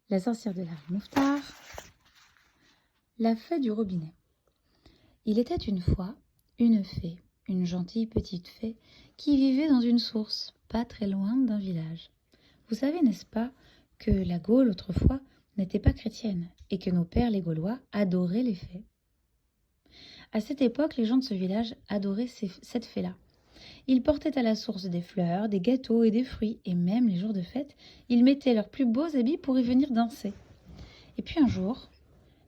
La sorcière de Larry Mouffetard, la fée du robinet. Il était une fois une fée, une gentille petite fée, qui vivait dans une source, pas très loin d'un village. Vous savez, n'est-ce pas, que la Gaule, autrefois, n'était pas chrétienne, et que nos pères les Gaulois adoraient les fées. À cette époque, les gens de ce village adoraient cette fée-là. Ils portaient à la source des fleurs, des gâteaux et des fruits, et même les jours de fête, ils mettaient leurs plus beaux habits pour y venir danser. Et puis un jour,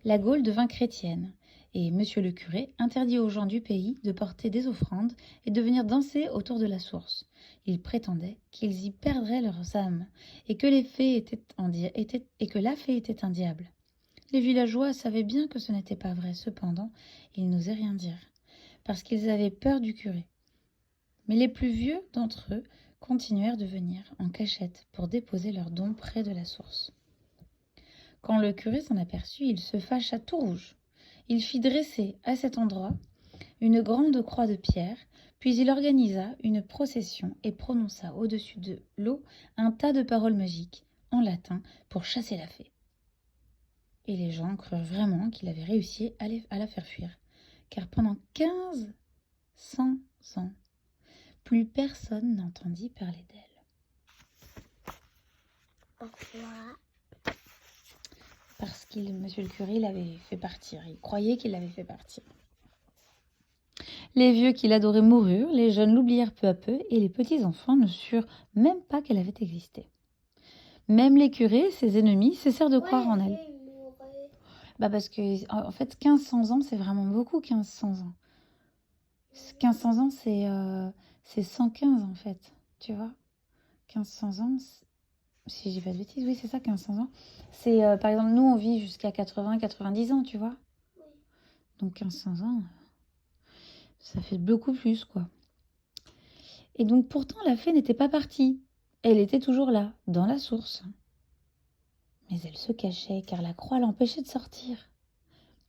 la Gaule devint chrétienne, et monsieur le curé interdit aux gens du pays de porter des offrandes et de venir danser autour de la source. Il prétendait qu'ils y perdraient leurs âmes, et que la fée était un diable. Les villageois savaient bien que ce n'était pas vrai, cependant, ils n'osaient rien dire, parce qu'ils avaient peur du curé. Mais les plus vieux d'entre eux continuèrent de venir en cachette pour déposer leurs dons près de la source. Quand le curé s'en aperçut, il se fâcha tout rouge. Il fit dresser à cet endroit une grande croix de pierre, puis il organisa une procession et prononça au-dessus de l'eau un tas de paroles magiques, en latin, pour chasser la fée. Et les gens crurent vraiment qu'il avait réussi à la faire fuir, car pendant 1500 ans, plus personne n'entendit parler d'elle. Pourquoi? Parce que monsieur le curé l'avait fait partir. Il croyait qu'il l'avait fait partir. Les vieux qui l'adoraient moururent, les jeunes l'oublièrent peu à peu, et les petits-enfants ne surent même pas qu'elle avait existé. Même les curés, ses ennemis, cessèrent de croire en elle. Parce que, en fait, 1500 ans, c'est vraiment beaucoup, 1500 ans. 1500 ans, c'est 115, en fait, tu vois. 1500 ans, si j'ai pas de bêtises, oui, c'est ça, 1500 ans. C'est, par exemple, nous, on vit jusqu'à 80, 90 ans, tu vois. Donc 1500 ans, ça fait beaucoup plus, quoi. Et donc pourtant, la fée n'était pas partie. Elle était toujours là, dans la source. Mais elle se cachait, car la croix l'empêchait de sortir.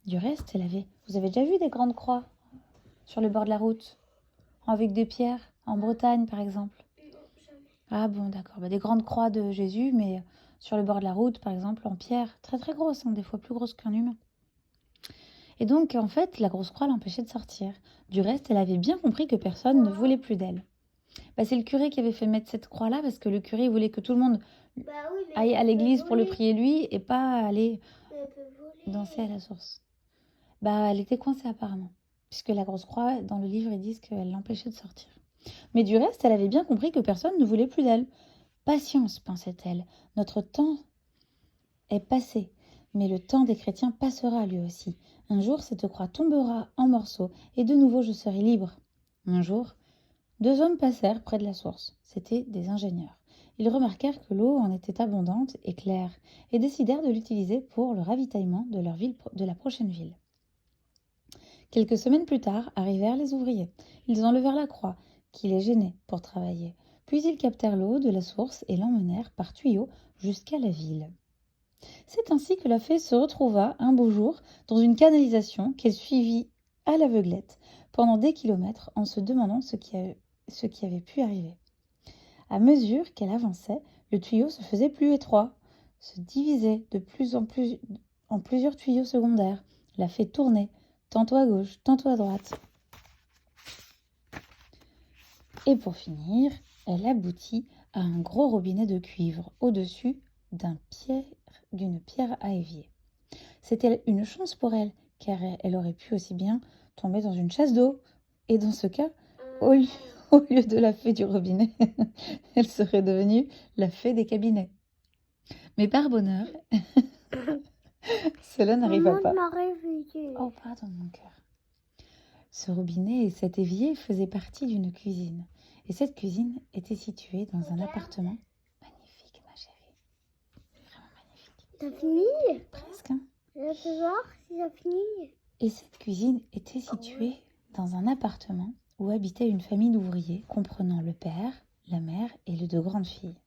Du reste, Vous avez déjà vu des grandes croix sur le bord de la route, avec des pierres, en Bretagne, par exemple? Ah bon, d'accord. Des grandes croix de Jésus, mais sur le bord de la route, par exemple, en pierre. Très très grosses, des fois plus grosses qu'un humain. Et donc, en fait, la grosse croix l'empêchait de sortir. Du reste, elle avait bien compris que personne ne voulait plus d'elle. C'est le curé qui avait fait mettre cette croix-là, parce que le curé voulait que tout le monde aille à l'église pour le prier lui, et pas aller danser à la source. Elle était coincée apparemment, puisque la grosse croix, dans le livre, ils disent qu'elle l'empêchait de sortir. Mais du reste, elle avait bien compris que personne ne voulait plus d'elle. Patience, pensait-elle, notre temps est passé, mais le temps des chrétiens passera lui aussi. Un jour, cette croix tombera en morceaux, et de nouveau je serai libre. Un jour, 2 hommes passèrent près de la source. C'étaient des ingénieurs. Ils remarquèrent que l'eau en était abondante et claire, et décidèrent de l'utiliser pour le ravitaillement de leur ville, de la prochaine ville. Quelques semaines plus tard, arrivèrent les ouvriers. Ils enlevèrent la croix, qui les gênait pour travailler. Puis ils captèrent l'eau de la source et l'emmenèrent par tuyau jusqu'à la ville. C'est ainsi que la fée se retrouva un beau jour dans une canalisation qu'elle suivit à l'aveuglette pendant des kilomètres en se demandant ce qui avait pu arriver. À mesure qu'elle avançait, le tuyau se faisait plus étroit, se divisait de plus en plus en plusieurs tuyaux secondaires. La fée tournait, tantôt à gauche, tantôt à droite. Et pour finir, elle aboutit à un gros robinet de cuivre au-dessus d'une pierre à évier. C'était une chance pour elle, car elle aurait pu aussi bien tomber dans une chasse d'eau. Et dans ce cas, au lieu de la fée du robinet, elle serait devenue la fée des cabinets. Mais par bonheur, cela n'arriva pas. Oh, pardon, mon cœur. Ce robinet et cet évier faisaient partie d'une cuisine. Et cette cuisine était située dans un appartement magnifique, ma chérie. Vraiment magnifique. T'as fini? Presque, hein? Je peux voir si t'as fini. Et cette cuisine était située dans un appartement où habitait une famille d'ouvriers comprenant le père, la mère et les 2 grandes filles.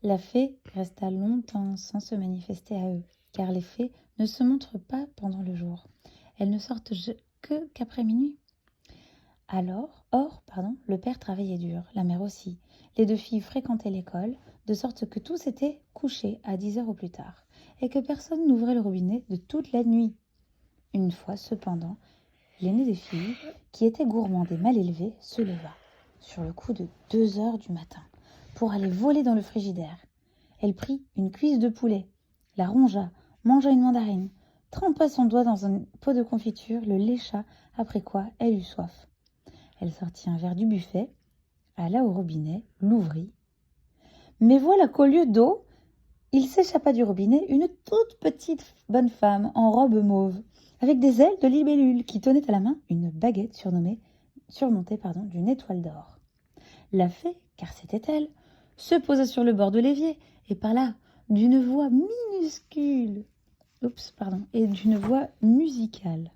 La fée resta longtemps sans se manifester à eux, car les fées ne se montrent pas pendant le jour. Elles ne sortent qu'après minuit. Le père travaillait dur, la mère aussi. Les 2 filles fréquentaient l'école, de sorte que tous étaient couchés à 10 heures au plus tard. et que personne n'ouvrait le robinet de toute la nuit. Une fois, cependant, l'aînée des filles, qui était gourmande et mal élevée, se leva, sur le coup de 2 heures du matin, pour aller voler dans le frigidaire. Elle prit une cuisse de poulet, la rongea, mangea une mandarine, trempa son doigt dans un pot de confiture, le lécha, après quoi elle eut soif. Elle sortit un verre du buffet, alla au robinet, l'ouvrit. Mais voilà qu'au lieu d'eau, il s'échappa du robinet une toute petite bonne femme en robe mauve, avec des ailes de libellule, qui tenait à la main une baguette surmontée d'une étoile d'or. La fée, car c'était elle, se posa sur le bord de l'évier et parla d'une voix minuscule, et d'une voix musicale.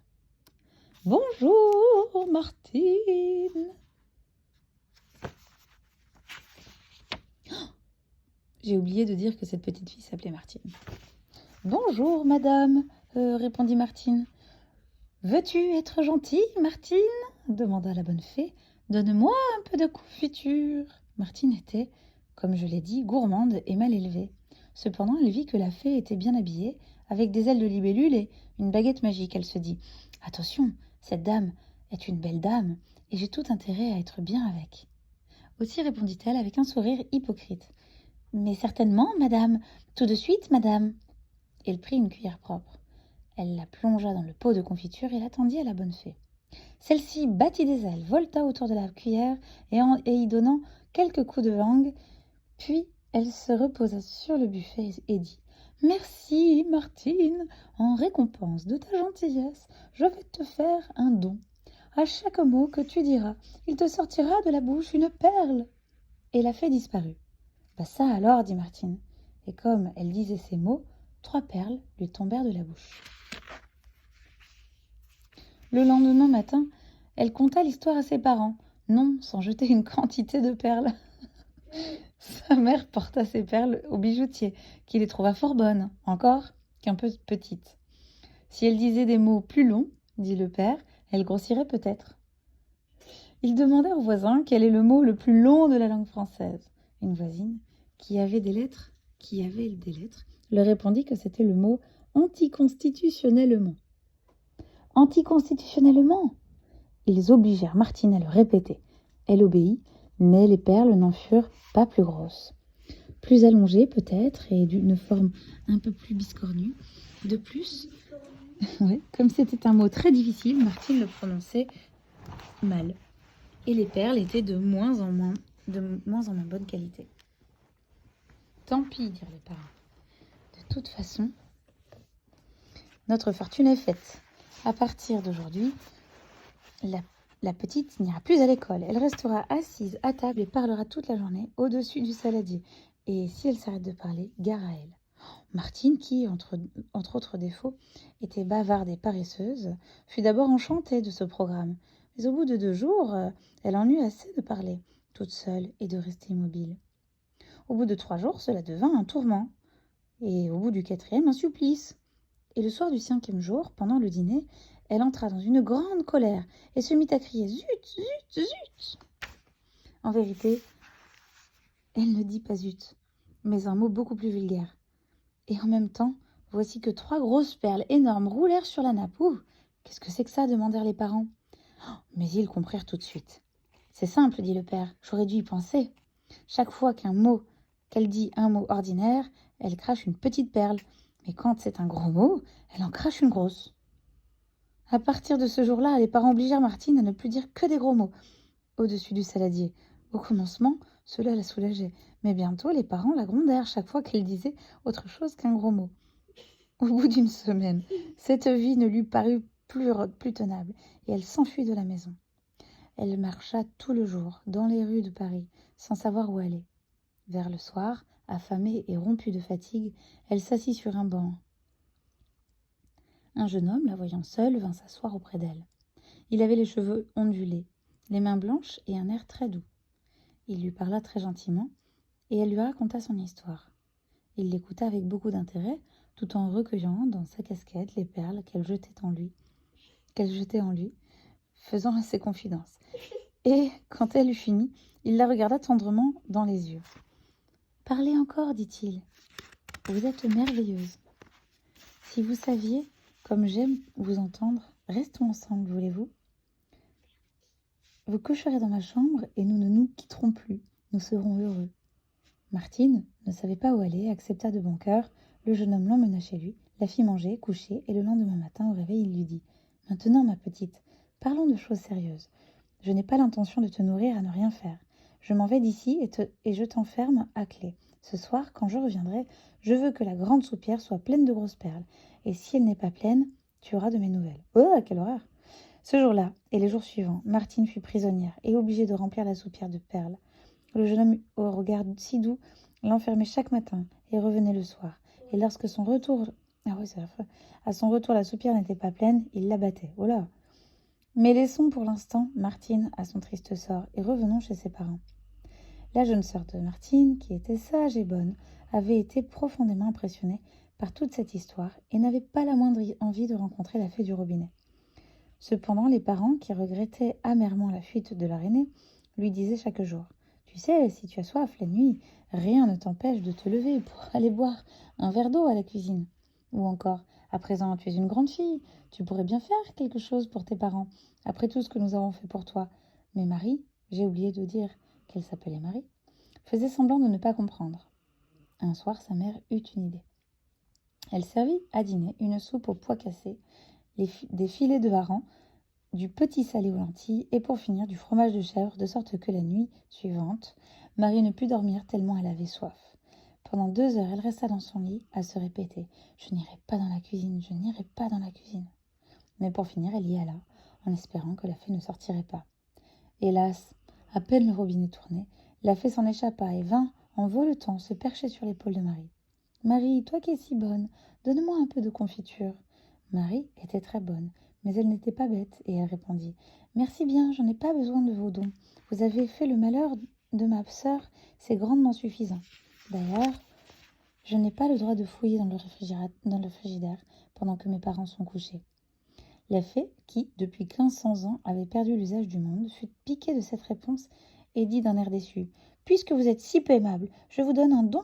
« Bonjour, Martine !» J'ai oublié de dire que cette petite fille s'appelait Martine. « Bonjour, madame, répondit Martine. « Veux-tu être gentille, Martine ?» demanda la bonne fée. « Donne-moi un peu de confiture. » Martine était, comme je l'ai dit, gourmande et mal élevée. Cependant, elle vit que la fée était bien habillée, avec des ailes de libellule et une baguette magique. Elle se dit « Attention, cette dame est une belle dame, et j'ai tout intérêt à être bien avec. » Aussi répondit-elle avec un sourire hypocrite. « Mais certainement, madame, tout de suite, madame. » Elle prit une cuillère propre. Elle la plongea dans le pot de confiture et l'attendit à la bonne fée. Celle-ci battit des ailes, volta autour de la cuillère et y donnant quelques coups de langue, puis elle se reposa sur le buffet et dit « Merci, Martine, en récompense de ta gentillesse, je vais te faire un don. À chaque mot que tu diras, il te sortira de la bouche une perle. » Et la fée disparut. « Bah ça alors, dit Martine. » Et comme elle disait ces mots, 3 perles lui tombèrent de la bouche. Le lendemain matin, elle conta l'histoire à ses parents, non sans jeter une quantité de perles. Sa mère porta ses perles au bijoutier, qui les trouva fort bonnes, encore qu'un peu petites. Si elle disait des mots plus longs, dit le père, elle grossirait peut-être. Il demanda au voisin quel est le mot le plus long de la langue française. Une voisine, qui avait des lettres, leur répondit que c'était le mot « anticonstitutionnellement ». « Anticonstitutionnellement » Ils obligèrent Martine à le répéter. Elle obéit, mais les perles n'en furent pas plus grosses. Plus allongées peut-être et d'une forme un peu plus biscornue. De plus, comme c'était un mot très difficile, Martine le prononçait mal. Et les perles étaient de moins en moins bonne qualité. Tant pis, dirent les parents. De toute façon, notre fortune est faite. À partir d'aujourd'hui, la petite n'ira plus à l'école. Elle restera assise à table et parlera toute la journée au-dessus du saladier. Et si elle s'arrête de parler, gare à elle. Martine, qui, entre autres défauts, était bavarde et paresseuse, fut d'abord enchantée de ce programme. Mais au bout de 2 jours, elle en eut assez de parler, toute seule, et de rester immobile. Au bout de 3 jours, cela devint un tourment. Et au bout du 4e, un supplice. Et le soir du 5e jour, pendant le dîner, elle entra dans une grande colère et se mit à crier « Zut, zut, zut !» En vérité, elle ne dit pas « zut », mais un mot beaucoup plus vulgaire. Et en même temps, voici que 3 grosses perles énormes roulèrent sur la nappe. « Ouh, qu'est-ce que c'est que ça ?» demandèrent les parents. Mais ils comprirent tout de suite. « C'est simple, dit le père, j'aurais dû y penser. Chaque fois qu'elle dit un mot ordinaire, elle crache une petite perle. Mais quand c'est un gros mot, elle en crache une grosse. » À partir de ce jour-là, les parents obligèrent Martine à ne plus dire que des gros mots au-dessus du saladier. Au commencement, cela la soulageait. Mais bientôt, les parents la grondèrent chaque fois qu'elle disait autre chose qu'un gros mot. Au bout d'une semaine, cette vie ne lui parut plus tenable et elle s'enfuit de la maison. Elle marcha tout le jour dans les rues de Paris sans savoir où aller. Vers le soir, affamée et rompue de fatigue, elle s'assit sur un banc. Un jeune homme, la voyant seule, vint s'asseoir auprès d'elle. Il avait les cheveux ondulés, les mains blanches et un air très doux. Il lui parla très gentiment et elle lui raconta son histoire. Il l'écouta avec beaucoup d'intérêt, tout en recueillant dans sa casquette les perles qu'elle jetait en lui, faisant ses confidences. Et quand elle eut fini, il la regarda tendrement dans les yeux. « Parlez encore, dit-il. Vous êtes merveilleuse. Si vous saviez comme j'aime vous entendre, restons ensemble, voulez-vous? Vous coucherez dans ma chambre et nous ne nous quitterons plus. Nous serons heureux. Martine ne savait pas où aller et accepta de bon cœur. Le jeune homme l'emmena chez lui, la fit manger, coucher, et le lendemain matin, au réveil, il lui dit « Maintenant, ma petite, parlons de choses sérieuses. Je n'ai pas l'intention de te nourrir à ne rien faire. Je m'en vais d'ici et je t'enferme à clé. Ce soir, quand je reviendrai, je veux que la grande soupière soit pleine de grosses perles. Et si elle n'est pas pleine, tu auras de mes nouvelles. » Oh, quelle horreur! Ce jour-là et les jours suivants, Martine fut prisonnière et obligée de remplir la soupière de perles. Le jeune homme, au regard si doux, l'enfermait chaque matin et revenait le soir. Et lorsque son retour... Ah oui, c'est affreux. À son retour, la soupière n'était pas pleine, il l'abattait. Oh là! Mais laissons pour l'instant Martine à son triste sort et revenons chez ses parents. La jeune sœur de Martine, qui était sage et bonne, avait été profondément impressionnée par toute cette histoire et n'avait pas la moindre envie de rencontrer la fée du robinet. Cependant, les parents, qui regrettaient amèrement la fuite de leur aîné, lui disaient chaque jour « Tu sais, si tu as soif la nuit, rien ne t'empêche de te lever pour aller boire un verre d'eau à la cuisine. » Ou encore « À présent, tu es une grande fille, tu pourrais bien faire quelque chose pour tes parents, après tout ce que nous avons fait pour toi. » Mais Marie, j'ai oublié de dire qu'elle s'appelait Marie, faisait semblant de ne pas comprendre. Un soir, sa mère eut une idée. Elle servit à dîner une soupe aux pois cassés, des filets de hareng, du petit salé aux lentilles et pour finir du fromage de chèvre, de sorte que la nuit suivante, Marie ne put dormir tellement elle avait soif. Pendant 2 heures, elle resta dans son lit à se répéter « Je n'irai pas dans la cuisine, je n'irai pas dans la cuisine ». Mais pour finir, elle y alla, en espérant que la fée ne sortirait pas. Hélas, à peine le robinet tourné, la fée s'en échappa et vint, en voletant, se percher sur l'épaule de Marie. « Marie, toi qui es si bonne, donne-moi un peu de confiture. » Marie était très bonne, mais elle n'était pas bête, et elle répondit « Merci bien, je n'ai pas besoin de vos dons. Vous avez fait le malheur de ma sœur, c'est grandement suffisant. D'ailleurs, je n'ai pas le droit de fouiller dans le frigidaire pendant que mes parents sont couchés. » La fée, qui, depuis 1500 ans, avait perdu l'usage du monde, fut piquée de cette réponse et dit d'un air déçu « Puisque vous êtes si peu aimable, je vous donne un don,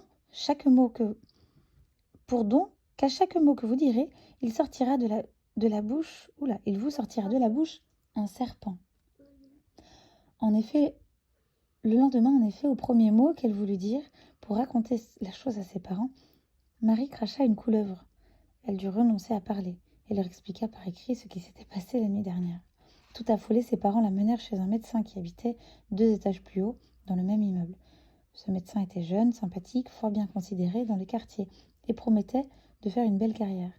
pour don, qu'à chaque mot que vous direz, il sortira de la bouche, il vous sortira de la bouche un serpent. » En effet, le lendemain, au premier mot qu'elle voulut dire pour raconter la chose à ses parents, Marie cracha une couleuvre. Elle dut renoncer à parler et leur expliqua par écrit ce qui s'était passé la nuit dernière. Tout affolés, ses parents la menèrent chez un médecin qui habitait 2 étages plus haut dans le même immeuble. Ce médecin était jeune, sympathique, fort bien considéré dans le quartier et promettait de faire une belle carrière.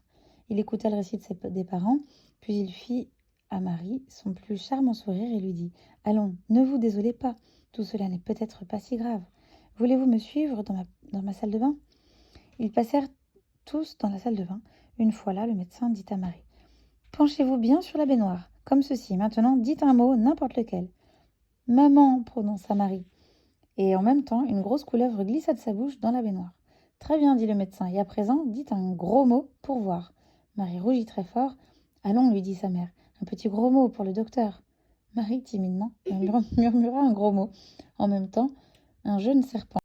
Il écouta le récit des parents, puis il fit à Marie son plus charmant sourire et lui dit « Allons, ne vous désolez pas, tout cela n'est peut-être pas si grave. Voulez-vous me suivre dans ma salle de bain ?» Ils passèrent tous dans la salle de bain. Une fois là, le médecin dit à Marie « Penchez-vous bien sur la baignoire, comme ceci. Maintenant, dites un mot, n'importe lequel. »« Maman » prononça Marie. Et en même temps, une grosse couleuvre glissa de sa bouche dans la baignoire. « Très bien, dit le médecin. Et à présent, dites un gros mot pour voir. » Marie rougit très fort. « Allons, lui dit sa mère. Un petit gros mot pour le docteur. » Marie, timidement, murmura un gros mot. En même temps, un jeune serpent